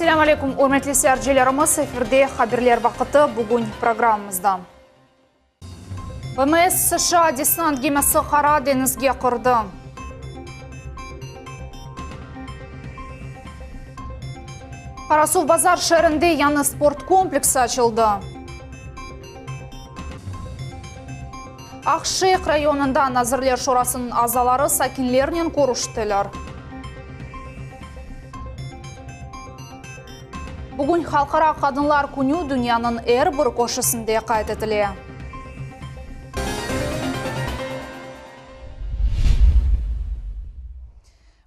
Assalamu alaikum, hurmatli seyircilerimiz, efirde haberler vakıtı bugün programımızda. ВМС США десант gemisi Qara denizge kirdi. Qarasuv Bazar şehrinde yangi sport kompleksi açıldı. Aqshiq rayonunda Nazirler Şurasının azaları sakinlerinin ko'rishdilar. Bugün Xalqaro Qadınlar Kuni dünyanın her bir koşusunda qayd etildi.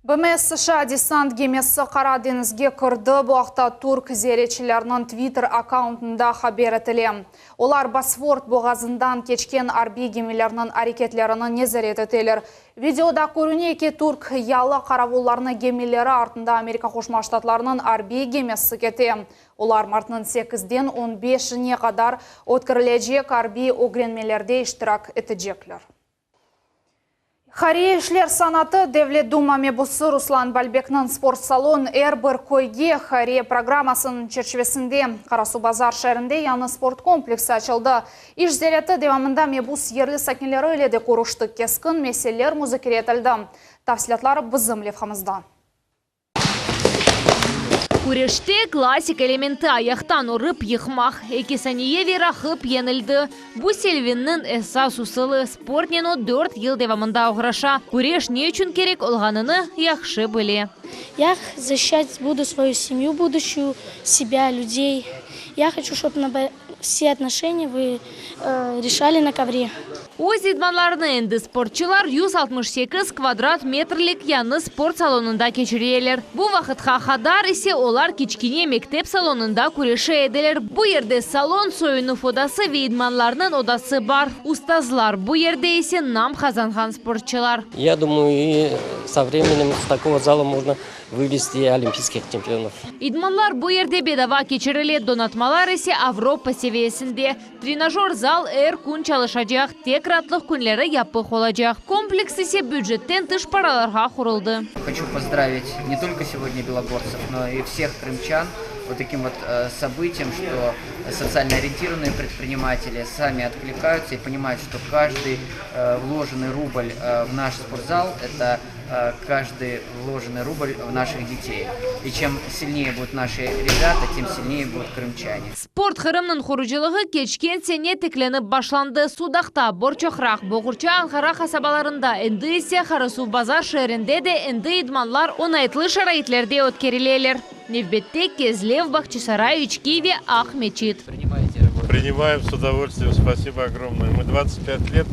ВМС США десант gemisi Qara denizge kirdi. Bu haqda Turk ziyaretçilerinin Twitter akkauntunda haber etildi. Ular Bosfor boğazından keçken harbiy gemilerinin hareketlerini nazorat etdiler. Videoda görünüyor ki Turk yalı qaravullarını gemileri артында Amerika Qo'shma Shtatlarının harbiy gemisi ketdi. Ular martning 8'den 15'ine kadar o'tkarilajak harbiy o'g'renmelarda ishtirok etecekler. Xariya ishlar san'ati Devlet Duma mebusi Ruslan Balbekning sport salon R1 ko'ygi Xariya programmasının çerçevesinde Qarasuv Bazar şehrinde yangi sport kompleksi açıldı. İş ziyarati davomida mebus yerli sakinleri ile de ko'rishdi. Keskin meseleler muzokara etildi. Tafsilotlar bizning levhamizda. Күреште классик элементі аяқтан ұрып йықмақ, екесание верахып енілді. Бұ селвиннің эсас усылы спортнену 4 ел девамында оғраша. Күреш не үшін керек олғаныны яқшы біле. Я защищать буду свою семью будущую, себя, людей. Я хочу, чтобы все отношения вы решали на ковре. Өз идманларыны енді спортчылар 168 квадрат метрлік яны спорт салонында кечірелер. Бұл вақытқа қадар есе олар кечкене мектеп салонында күреші еделер. Бұл ерде салон сойыны фодасы ве идманларының одасы бар. Устазлар бұл ерде есе нам қазанған спортчылар. Я думаю, и со временем с такого зала можно вывести олимпийских чемпионов. Идманлар бұл ерде бедава кечіреле донатмалар есе Авропа севесінде. Тренажер зал әр күн çalışacak, tek ратлық күнлері япық olacak. Комплекс есе бюджеттен тыш параларға құрылды. Хочу поздравить не только сегодня белогорцев, но и всех крымчан вот таким вот событием, что социально ориентированные предприниматели сами откликаются и понимают, что каждый вложенный рубль в наш спортзал – это каждый вложенный рубль в наших детей. И чем сильнее будут наши ребята, тем сильнее будут крымчане. Спорт хырымның құрыжылығы кечкен сене текленіп башланды. Судақта, Борчоқрақ, Боғырча, Анқара қасабаларында, енді есе Қарасув Базар шерінде де енді идманлар онайтлы шарайтлерде өткерілелер. Невбетте Кезлев, Бахчисарай, Ичкиеве, Ахмечит. Принимаем с удовольствием, спасибо огромное. Мы 25 лет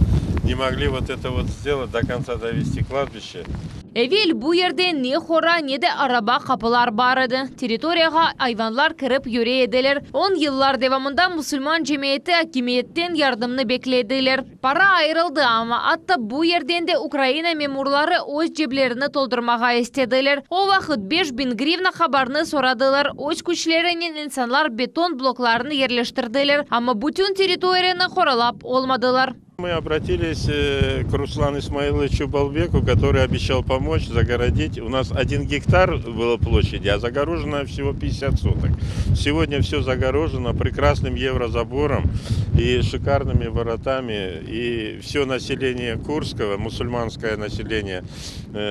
не могли вот это вот сделать, до конца довести кладбище. Evvel bu yerde ne xora ne de araba kapılar barıdı. Teritoriyaga hayvanlar kırıp yöre edilir. 10 yıllar devamında Müslüman cemiyeti hakimiyetten yardımını beklediler. Para ayrıldı ama hatta bu yerden de Ukrayna memurları öz ceblerini doldurmağa istediler. O vakit 5000 grivna habarını soradılar. Öz güçlerinin insanlar beton bloklarını yerleştirdiler. Ama bütün teritoriyanı xoralap olmadılar. Мы обратились к Руслану Исмаиловичу Балбеку, который обещал помочь загородить. У нас 1 гектар было площади, а загорожено всего 50 соток. Сегодня все загорожено прекрасным еврозабором и шикарными воротами. И все население Курского, мусульманское население,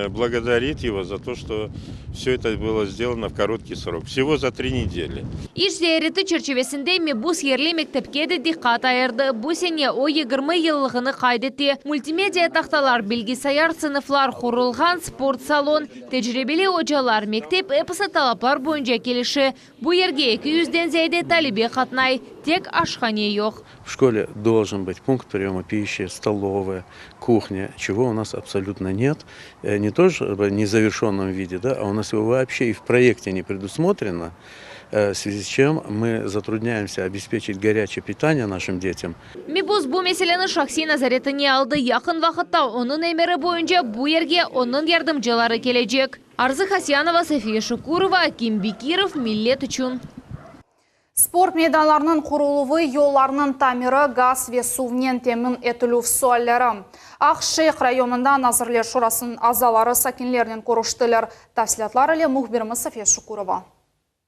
благодарит его за то, что все это было сделано в короткий срок. Всего за 3 недели. İş ziyareti çerçevesinde mebus yerli mektepke de dikkat ayırdı. Bu sene o 20 yıllığını kaydetti. Multimedya tahtalar, bilgisayar sınıflar kurulgan sport salon, tecrübeli hocalar, mektep episi talaplar boyunca gelişi. Bu yerge 200'den ziyade talebi katnay. Tek aşhane yok. В школе должен быть пункт приема пищи, столовая, кухня, чего у нас абсолютно нет. Не тоже в незавершенном виде, да, а у нас его вообще и в проекте не предусмотрено. В связи с чем мы затрудняемся обеспечить горячее питание нашим детям. Mebus bu meseleni şahsi nazaretine aldı. Yakın vakitte onun emiri boyunca bu yerge onun yardımcıları gelecek. Arzı Hasyanova, Safiya Şukurova, Akim Bekirov, Millet üçün. Sport meydanlarının kuruluvu, yollarının tamiri, gaz ve suvnen temin etilü sualları. Aqshiq rayonunda Nazirler Şurasının azaları sakinlerinin ko'rishdilar. Tafsilotlar ile muxbirimiz Safiya Shukurova.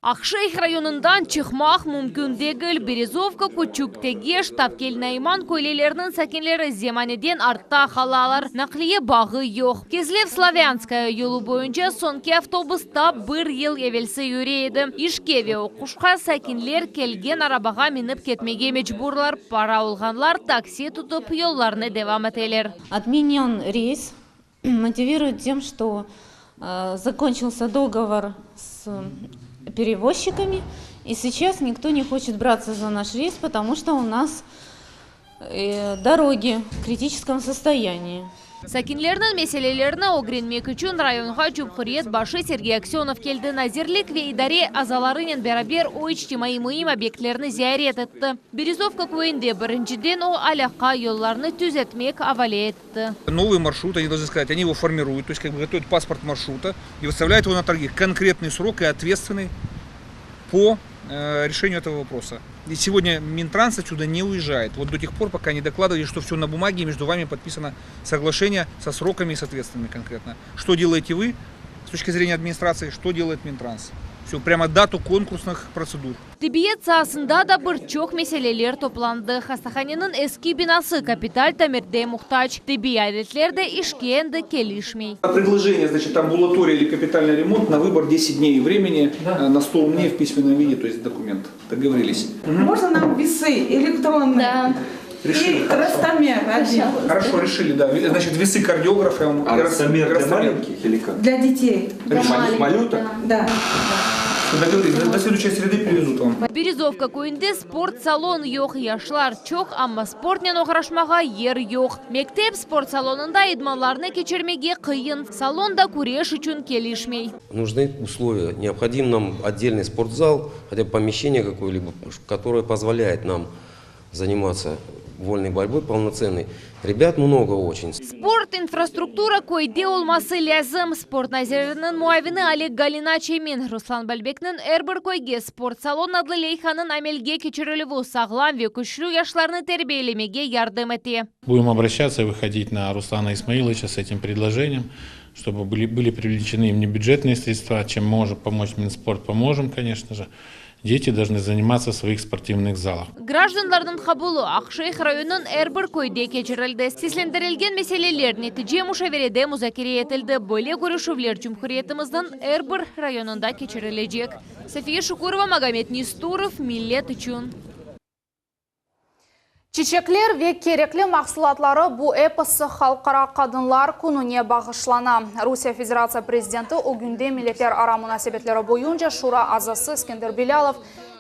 Ақшайх районundan çıkmak mümkün değil. Березовка, Күчүктеге, Штапкел, Найман көйлелерінің сәкенлері земанеден артта қалалар. Нақлие бағы yok. Кезлев Славянская yolu boyunca sonki автобуста bir yıl evelse yürüyedi. İşkеве оқушқа сәкенлер келген арабаға миніп кетмеге мecburlar. Para olğanlar taksi tutup yollarını devam eteler. Отменен рейс мотивирует тем, что закончился договор с перевозчиками, и сейчас никто не хочет браться за наш рейс, потому что у нас дороги в критическом состоянии. Сәкенлерінің меселелеріне огренмек үшін районға Cumhuriyet başı Сергей Аксенов келді. Назирлік ve идаре азаларымен beraber o içtimai mühim obyektlerini ziyaret etti. Березовка köyünde birinciden o alaka yollarını düzeltmek havale etti. Новый маршрут, они должны сказать, они его формируют, то есть как бы готовят паспорт маршрута и выставляют его на торги. Конкретный срок и ответственный по решению этого вопроса. И сегодня Минтранс отсюда не уезжает. Вот до тех пор, пока не докладывали, что все на бумаге, между вами подписано соглашение со сроками и с ответственными конкретно. Что делаете вы с точки зрения администрации, что делает Минтранс? Все, прямо дату конкурсных процедур. Тибет сahasında da bir çok meseleler toplandı. Hastahanenin eski binası kapital tamirde muhtaç. Tıbbi aletler de işkendi gelişmey. Предложение, значит, амбулатория или капитальный ремонт на выбор 10 дней времени на стол мне в письменном виде, то есть документ. Договорились. Можно нам весы электронные? Да. Решили. И ростомер один. Хорошо, решили, да. Значит, весы кардиографа. А ростомер для маленьких или как? Для детей. Для малюток? Да. Договорились. До следующей среды привезут вам. Березовка köyünde sport salon yok. Yaşlar çok ama sportnen oğraşmağa yer yok. Mektep sport salonunda idmanlarını geçirmege kıyın. Salonda kureş için gelişmey. Нужны условия. Необходим нам отдельный спортзал, хотя бы помещение какое-либо, которое позволяет нам заниматься вольной борьбой полноценной. Rебят много очень. Sport infrastruktura köyde olması lazım. Sport nazirinin muavini Ali Galinaçemin, Ruslan Balbek'nin Erber köyge sport salon adlı leyhanın amelge geçirilüvü sağlam ve güçlü yaşlarını terbiyelemege yardım etti. Будем обращаться и выходить на Руслана Исмаиловича с этим предложением, чтобы были привлечены им небюджетные средства. Чем может помочь Минспорт, поможем, конечно же. Дети должны заниматься в своих спортивных залах. Gражданлардың қабылы Ақшайх районының әрбір көйде keçirildi. Seslendirilgen meseleler netice müşavirede müzakere etildi. Böyle görüşüvler Cumhuriyetimizden әрбір rayonunda keçirilecek. Safiye Şukurova, Magomed Nisturov, Millet için. Çiçekler ve kerekli mahsulatları bu eposu Halkara Kadınlar Kunüne bağışlana. Rusya Federatsiya Prezidenti o günde milletler ara münasebetleri boyunca Şura azası İskender Bilalov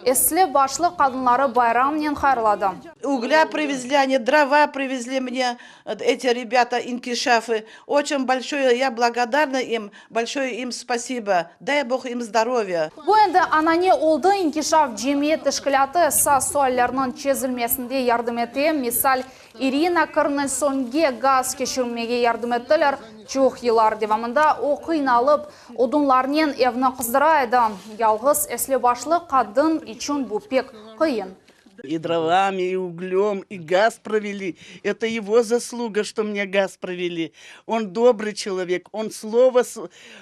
esli başlı kadınları bayramnen hayırladı. Угля привезли, они дрова привезли мне, эти ребята, инкишафы. Очень большое, я благодарна им, большое им спасибо. Дай Бог им здоровья. Bu endi anane oldu inkişaf cemiyet teşkilatı saz suallarının çözülmesinde yardım etti. Misal Irina Karnelson'ge gaz geçirmeye yardım ettiler. Çok yıllar devamında o kıynalıp odunlarının evini kızdıraydı. Yalğız esli başlı kadın için bu pek kıyın. И дровами, и углем, и газ провели. Это его заслуга, что мне газ провели. Он добрый человек, он слово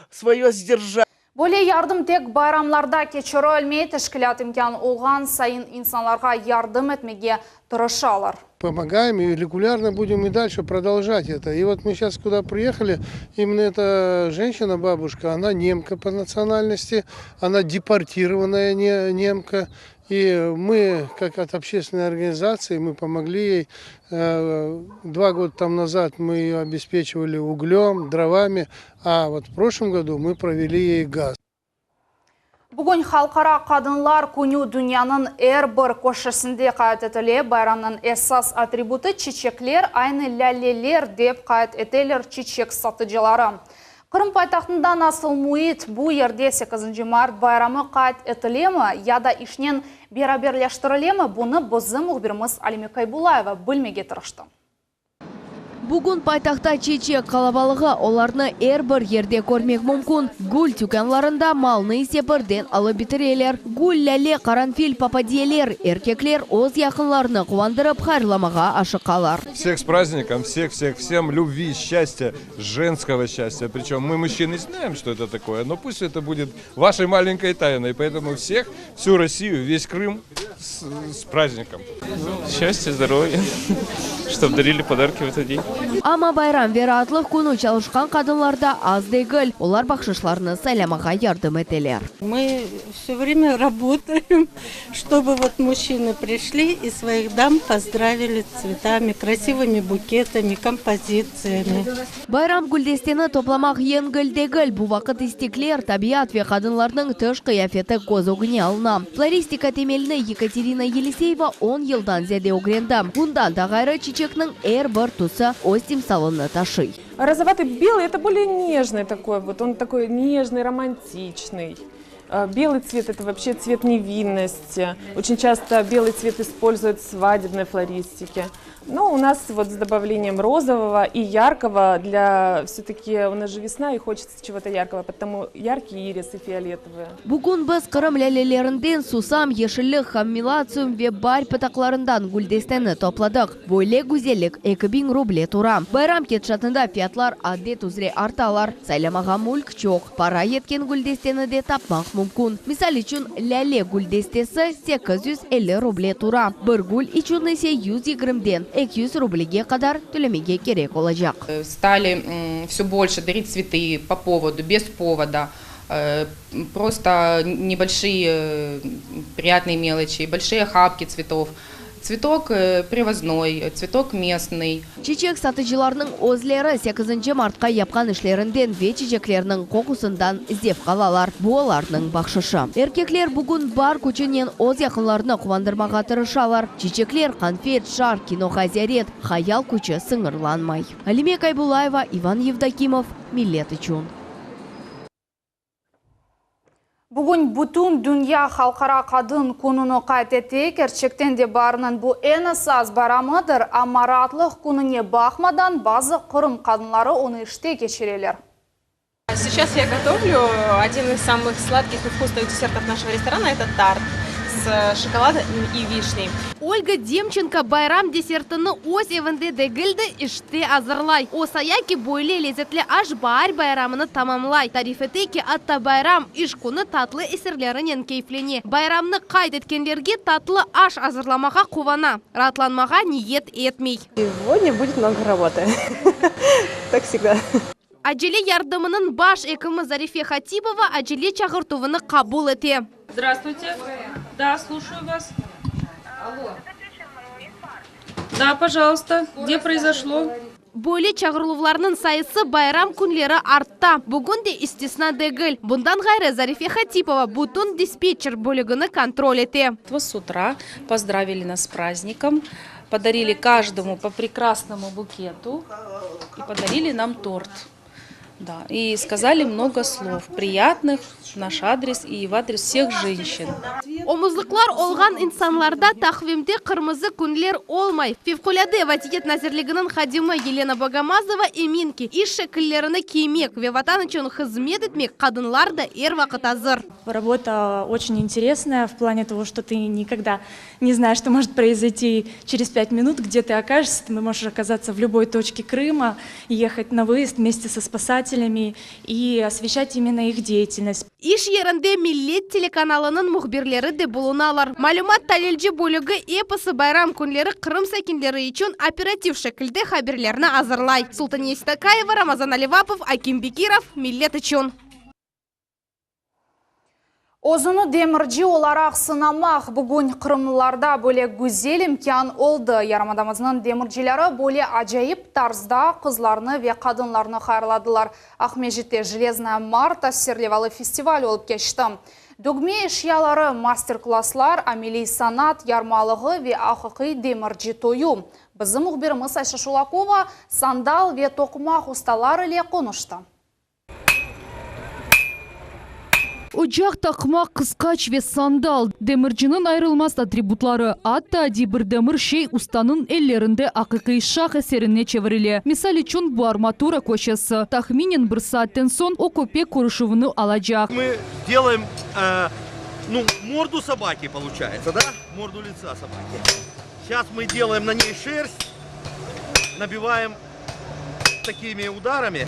свое сдержал. Böyle yardım tek bayramlarda geçirilmeye teşkilat imkanı olğan sayın insanlara yardım etmeye tırışalar. Помогаем и регулярно будем и дальше продолжать это. И вот мы сейчас куда приехали, именно эта женщина, бабушка, она немка по национальности, она депортированная немка. И мы, как от общественной организации, мы помогли ей. 2 года там назад мы ее обеспечивали углем, дровами, а вот в прошлом году мы провели ей газ. Bugün Halkara Kadınlar Günü dünyanın bir köşesinde kayıt edilir. Bayramın esas atributu çiçekler, aynı lalleler dep kayıt edilir çiçek satıcıları. Kırım paytaxtında nasıl muhit bu yerde 8 Mart bayramı kayıt edilir mi ya da işnen beraberleştirilir mi? Bunu bizim muhbirimiz Alime Kaybulayeva bilmege tırıştı. Бүгін пайтақта Чечек қалабалығы оларны әрбір ерде көрмек мүмкін. Гүл түкенларында малны есепірден алып бітірелер. Гүл ләле қаранфил пападиелер, еркеклер оз яқынларны қуандырып хайрламаға ашықалар. Всех с праздником, всем любви, счастья, женского счастья. Причем мы, мужчины, знаем, что это такое, но пусть это будет вашей маленькой тайной. Поэтому всю Россию, весь Крым с праздником. Счастья, здоровья, чтобы дарили подарки в этот день. Ама байрам вератлық күні çalışқан қадынларда аз дегіл. Олар бақшышларны сайламаға ярдым етелер. Мы все время работаем, чтобы вот мужчины пришли и своих дам поздравили цветами, красивыми букетами, композициями. Байрам гүлдестені топламақ енгіл дегіл. Бұл вақыт истеклер табиат ве қадынларның түш қияфеті көз огыне алына. Флористика темеліні Екатерина Елисеева 10 елдан зәде огренді. Бұндан да ғайры Чечекнің бір тусы остим салонны ташый. Розоватый белый — это более нежный такой, вот он такой нежный, романтичный. Белый цвет — это вообще цвет невинности. Очень часто белый цвет используют в свадебной флористике. Но у нас вот с добавлением розового и яркого, для все-таки у нас же весна и хочется чего-то яркого, потому яркие ирисы фиолетовые. Бүгін біз Қырым ләлелерінден сусам, ешілік, хаммилациум ве бар пытақларындан гүлдестені топладық. Бойле гүзелік 2000 рубле тура. Байрам кетшатында фиятлар адет үзре арталар. Сайламаға мүлк чоқ. Пара еткен гүлдестені де тапмақ мүмкін. Мисал үшін ләле гүлдестесі 850 рубле тура. Бір гүл ичуны се 120-ден 200 рублеге қадар төлемеге керек олacak. Стали все больше дарить цветы по поводу, без повода. Просто небольшие приятные мелочи, большие охапки цветов. Цветок привозной, цветок местный. Чечек сатыжыларның өзлері 8 мартқа япқан ішлерінден ве чечеклерінің қоқысындан іздеп қалалар. Бұларның бақшышы. Еркеклер бүгін бар күчінен оз яқынларны қуандырмаға тырышалар. Чечеклер конфет, шар, киноға зәрет, хаял күчі сыңырланмай. Алиме Кайбулаева, Иван Евдокимов, Миллет үшін. Бүгін бүтін дүния халқара қадын күніні қайтетті, керчектен де барының бұл әнісаз барамыдыр, амаратлық күніне бақмадан базы Қырым қадынлары оны іште кешерелер. Сейчас я готовлю один из самых сладких и вкусных десертов нашего ресторана, это тарт с шоколадом и вишней. Ольга Демченко байрам десертыны өз евінде дегілді іште азырлай. Осаяки бойле лезетлі аш бар байрамыны тамамлай. Тарифетеки атта байрам иш күні татлы есерлерінен кейфлене. Байрамны қайт еткенлерге татлы аш азырламаға қувана. Ратланмаға ниет етмей. Сегодня будет много работы. Так всегда. Аджеле ярдымының баш экімі Зарифе Хатипова аджеле чағыртуыны қабул ете. Здравствуйте. Да, слушаю вас. Алло. Да, пожалуйста. Где произошло? Бойле чағырлыларының сайысы байрам күнлері артта. Бүгін де истесна дегіл. Бұндан ғайры Зарифе Хатипова бұтын диспетчер бөлігіні контроль ете. С утра поздравили нас с праздником, подарили каждому по прекрасному букету и подарили нам торт. Да, и сказали много слов приятных в наш адрес и в адрес всех женщин. Омызлықлар олған инсанларда тақвимде қырмызы күнлер олмай. Февкуляде ватиет назерлігінің хадимы Елена Богомазова еминки. Иш шекіллеріні кеймек, веватан үшін хызмет етмек қадынларда ер вақыт азыр. Работа очень интересная в плане того, что ты никогда не знаешь, что может произойти через 5 минут, где ты окажешься. Ты можешь оказаться в любой точке Крыма, ехать на выезд вместе со спасателями и освещать именно их деятельность. Иш ерінде Миллет телеканалының мұхберлері де болуналар. Малюмат тәлелжі бөлігі эпосы байрам күнлері Қырым сәкендері үшін оператив шекілді хаберлеріні азырлай. Султания Истакаева, Рамазан Аливапов, Аким Бекиров, Миллет үшін. Озыны демірджи оларақ сынамақ бүгін қырымлыларда бөле гүзел имкан олды. Ярамадамызның демірджилері бөле ажайып тарзда қызларны ве қадынларны қайырладылар. Ахмежетте Железная Марта серлевалы фестиваль олып кешті. Дүгме ішиялары мастер-класслар, амели санат ярмалығы ве ақықы демірджи тою. Біздің ұғберіміз Айша Шулакова сандал ве тоқымақ ұсталар үле қонышты. Ocaq, taqmaq, qısqaç ve sandal demircinin ayrılmaz atributları. Hatta bir demir şey ustanın ellerinde haqiqiy şah eserine çevrili. Misal için bu armatura koşası. Tahminen bir saatten son o köpek kuruşuvunu alacak. Мы делаем морду собаки, получается, да? Морду лица собаки. Сейчас мы делаем на ней шерсть, набиваем такими ударами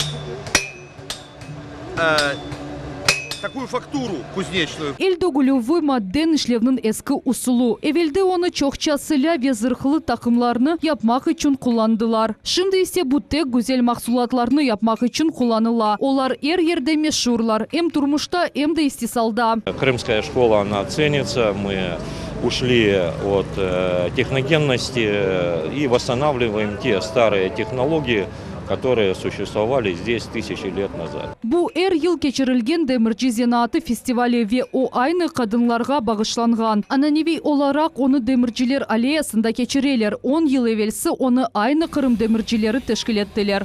такую фактуру кузнечную. Eldoğuluvu madden işlevinin eski usulu. Evvelde onu çokça silah ve zırhlı takımlarını yapmak için kullandılar. Şimdi ise bu tek güzel mahsulatlarını yapmak için kullanıla. Onlar her yerde meşhurlar. Hem durmuşta hem de istisalda. Крымская школа, она ценится. Мы ушли от техногенности и восстанавливаем те старые технологии, которые существовали здесь тысячи лет назад. Bu her yıl geçirilgen demirci zanaatı festivali ve o aynı kadınlarga bağışlangan. Ananevi olarak onu demirciler aleyasında geçirirler. 10 yıl evvelsi onu aynı Kırım demircileri teşkil ettiler.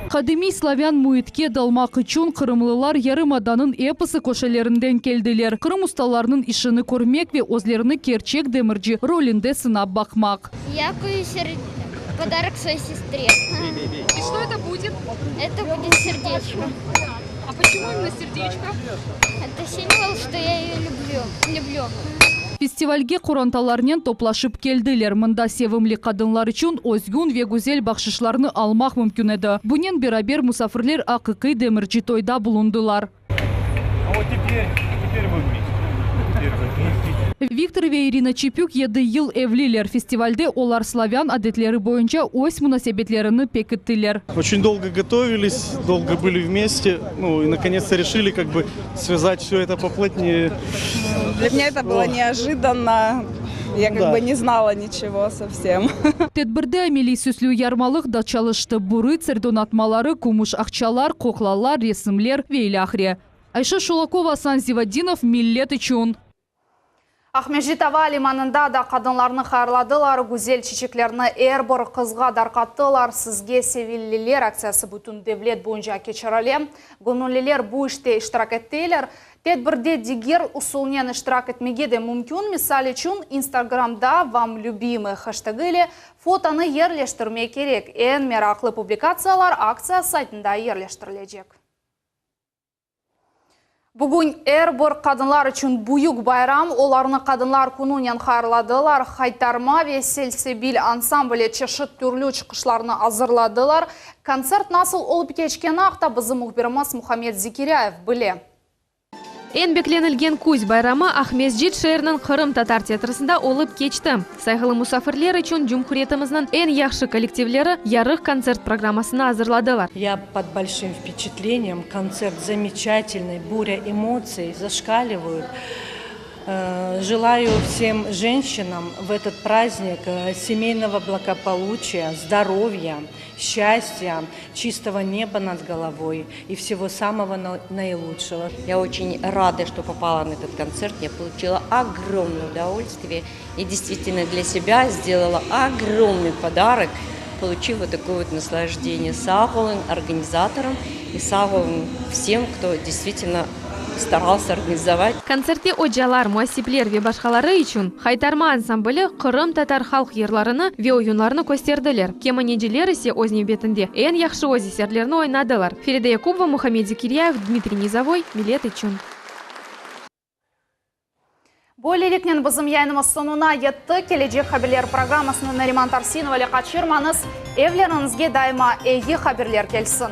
Kadimi Slavyan muhitke dalmak için Kırımlılar Yarımada'nın eposu koşalarından geldiler. Kırım ustalarının işini görmek ve özlerini gerçek demirci rolünde sınap bakmak. Подарок своей сестре. И что это будет? Это будет сердечко. А почему именно сердечко? Это символ, что я ее люблю. Festivalge kurantalarından toplaşıp geldiler. Mında sevimli kadınlar için özgün ve güzel bahşişlerini almak mümkün edi. Bunun beraber misafirler haqiqiy demirci toyda bulundular. Viktor ve Irina Çipyuk 7 yıl evliler. Festivalde olar Slavyan adetleri boyunca öz münasebetlerini pek ettiler. Очень долго готовились, долго были вместе, и наконец-то решили связать все это поплотнее. Для меня это было неожиданно. Я бы не знала ничего совсем. Tedbirde ameli süslü yarmalık da çalıştı. Bu rıtsır donatmaları, kumuş akçalar, koklalar, resimler ve ilahri. Ayşe Şulakova, San Zivadinov, Millet için. Ахмежит Ава limanında da kadınlarını xarladılar, güzel çiçeklerini erbor kızga darqattılar. Sizge sevilliler aksiyası bütün devlet boyunca keçirali. Gönüllüler bu işte iştirak ettiler. Tedbirde diğer usulundan iştirak etmege de mümkün. Misal için Instagram'da "Вам любимый" hashtag ile fotonu yerleştirmek gerek. En meraklı publikatsiyalar aksiya saytında yerleştirilecek. Bugün erbor kadınlar için büyük bayram, olarını kadınlar gününden xarladılar. Haytarma ve selsebil ansambli çeşit türlü çıkışlarını hazırladılar. Konsert nasıl olup geçkeni haqda bizim muhbirimiz Muhammed Zikiryaev bile. En beklenilgen Kuz bayramı Ahmezjit şehrinin Kırım Tatar teatrısında olup geçti. Saygılı musafirler için Cumhuriyetimizin en yaxşı kollektivleri yarıq konsert programmasını hazırladılar. Я под большим впечатлением. Концерт замечательный, буря эмоций, зашкаливают. Желаю всем женщинам в этот праздник семейного благополучия, здоровья, счастья, чистого неба над головой и всего самого наилучшего. Я очень рада, что попала на этот концерт. Я получила огромное удовольствие и действительно для себя сделала огромный подарок, получив вот такое вот наслаждение. Sağ olun организаторам и sağ olun всем, кто действительно старался организовать. Konsertте hocalar, muassibler ve başkaları için Haytarma ansambli Kırım Tatar halk yerlerini ve oyunlarını gösterdiler. Kemaneciler ise öz növbetinde en yaxşı öz eserlerini oynadılar. Feride Yakubova, Muhammed Zikiryaev, Dmitriy Nizavoy, Millet için. Böylelikle bizim yayınımız sonuna yetti. Gelecek haberler programmasını Nariman Tarsinova ile kaçırmanız. Evlerinizge daima iyi haberler gelsin.